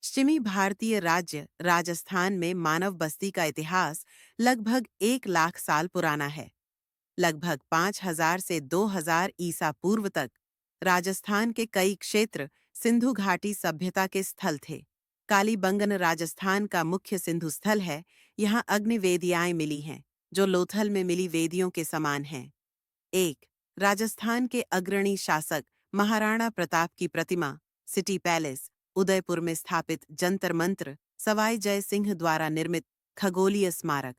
पश्चिमी भारतीय राज्य राजस्थान में मानव बस्ती का इतिहास लगभग 1 लाख साल पुराना है। लगभग 5000 से 2000 ईसा पूर्व तक राजस्थान के कई क्षेत्र सिंधु घाटी सभ्यता के स्थल थे। कालीबंगन राजस्थान का मुख्य सिंधु स्थल है। यहाँ अग्निवेदियाएं मिली हैं, जो लोथल में मिली वेदियों के समान हैं। 1. राजस्थान के अग्रणी शासक महाराणा प्रताप की प्रतिमा, सिटी पैलेस, उदयपुर में स्थापित जंतर मंत्र, सवाई जय सिंह द्वारा निर्मित खगोलीय स्मारक।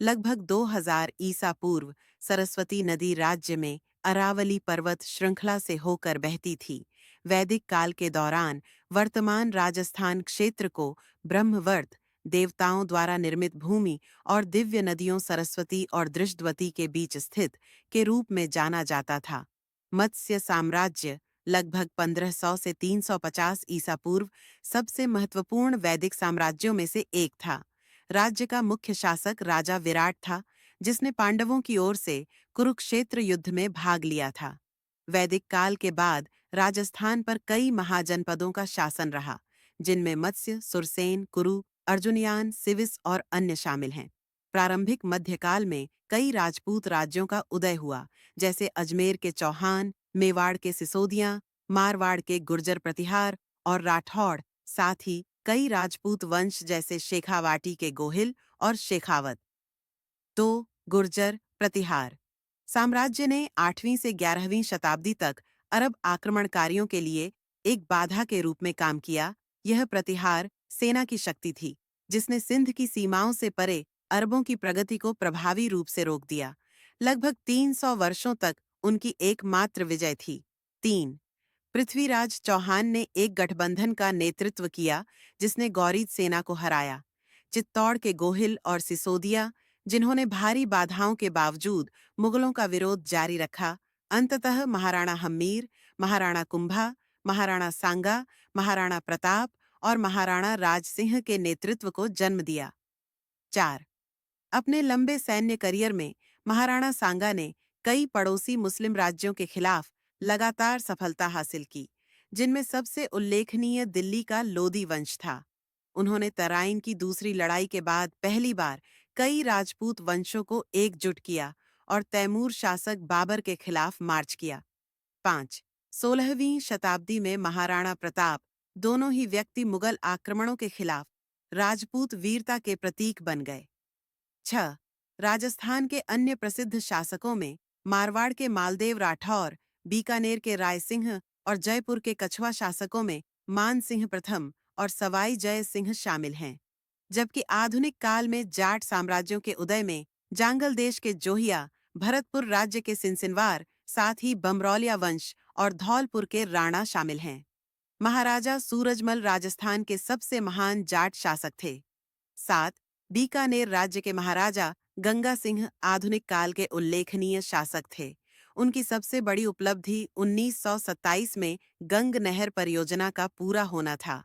लगभग 2000 ईसा पूर्व सरस्वती नदी राज्य में अरावली पर्वत श्रृंखला से होकर बहती थी। वैदिक काल के दौरान वर्तमान राजस्थान क्षेत्र को ब्रह्मवर्त, देवताओं द्वारा निर्मित भूमि और दिव्य नदियों सरस्वती और दृष्टवती के बीच स्थित के रूप में जाना जाता था। मत्स्य साम्राज्य लगभग 1500 से 350 ईसा पूर्व सबसे महत्वपूर्ण वैदिक साम्राज्यों में से एक था। राज्य का मुख्य शासक राजा विराट था, जिसने पांडवों की ओर से कुरुक्षेत्र युद्ध में भाग लिया था। वैदिक काल के बाद राजस्थान पर कई महाजनपदों का शासन रहा, जिनमें मत्स्य, सुरसेन, कुरु, अर्जुनयान, सिविस और अन्य शामिल हैं। प्रारंभिक मध्यकाल में कई राजपूत राज्यों का उदय हुआ, जैसे अजमेर के चौहान, मेवाड़ के सिसोदियां, मारवाड़ के गुर्जर प्रतिहार और राठौड़। साथ ही कई राजपूत वंश जैसे शेखावाटी के गोहिल और शेखावत। 2. गुर्जर प्रतिहार। साम्राज्य ने 8वीं से 11वीं शताब्दी तक अरब आक्रमणकारियों के लिए एक बाधा के रूप में काम किया। यह प्रतिहार सेना की शक्ति थी, जिसने सिंध की सीमाओं से परे अरबों की प्रगति को प्रभावी रूप से रोक दिया। लगभग 300 वर्षों तक उनकी एकमात्र विजय थी। 3. पृथ्वीराज चौहान ने एक गठबंधन का नेतृत्व किया, जिसने गौरीद सेना को हराया। चित्तौड़ के गोहिल और सिसोदिया, जिन्होंने भारी बाधाओं के बावजूद मुगलों का विरोध जारी रखा, अंततः महाराणा हम्मीर, महाराणा कुंभा, महाराणा सांगा, महाराणा प्रताप और महाराणा राज सिंह के नेतृत्व को जन्म दिया। 4. अपने लंबे सैन्य करियर में महाराणा सांगा ने कई पड़ोसी मुस्लिम राज्यों के खिलाफ लगातार सफलता हासिल की, जिनमें सबसे उल्लेखनीय दिल्ली का लोदी वंश था। उन्होंने तराइन की दूसरी लड़ाई के बाद पहली बार कई राजपूत वंशों को एकजुट किया और तैमूर शासक बाबर के खिलाफ मार्च किया। 5. 16वीं शताब्दी में महाराणा प्रताप दोनों ही व्यक्ति मुगल आक्रमणों के खिलाफ राजपूत वीरता के प्रतीक बन गए। 6. राजस्थान के अन्य प्रसिद्ध शासकों में मारवाड़ के मालदेव राठौर, बीकानेर के राय सिंह और जयपुर के कछवा शासकों में मान सिंह प्रथम और सवाई जय सिंह शामिल हैं। जबकि आधुनिक काल में जाट साम्राज्यों के उदय में जांगल देश के जोहिया, भरतपुर राज्य के सिनसिनवार, साथ ही बमरौलिया वंश और धौलपुर के राणा शामिल हैं। महाराजा सूरजमल राजस्थान के सबसे महान जाट शासक थे। 7. बीकानेर राज्य के महाराजा गंगा सिंह आधुनिक काल के उल्लेखनीय शासक थे। उनकी सबसे बड़ी उपलब्धि 1927 में गंग नहर परियोजना का पूरा होना था।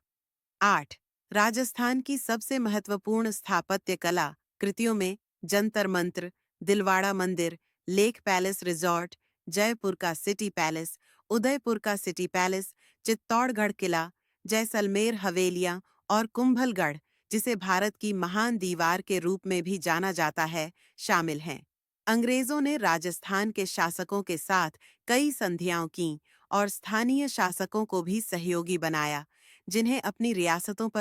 8. राजस्थान की सबसे महत्वपूर्ण स्थापत्य कला कृतियों में जंतर मंत्र, दिलवाड़ा मंदिर, लेक पैलेस रिजॉर्ट, जयपुर का सिटी पैलेस, उदयपुर का सिटी पैलेस, चित्तौड़गढ़ किला, जैसलमेर हवेलियां और कुंभलगढ़, जिसे भारत की महान दीवार के रूप में भी जाना जाता है, शामिल हैं। अंग्रेजों ने राजस्थान के शासकों के साथ कई संधियां कीं और स्थानीय शासकों को भी सहयोगी बनाया, जिन्हें अपनी रियासतों पर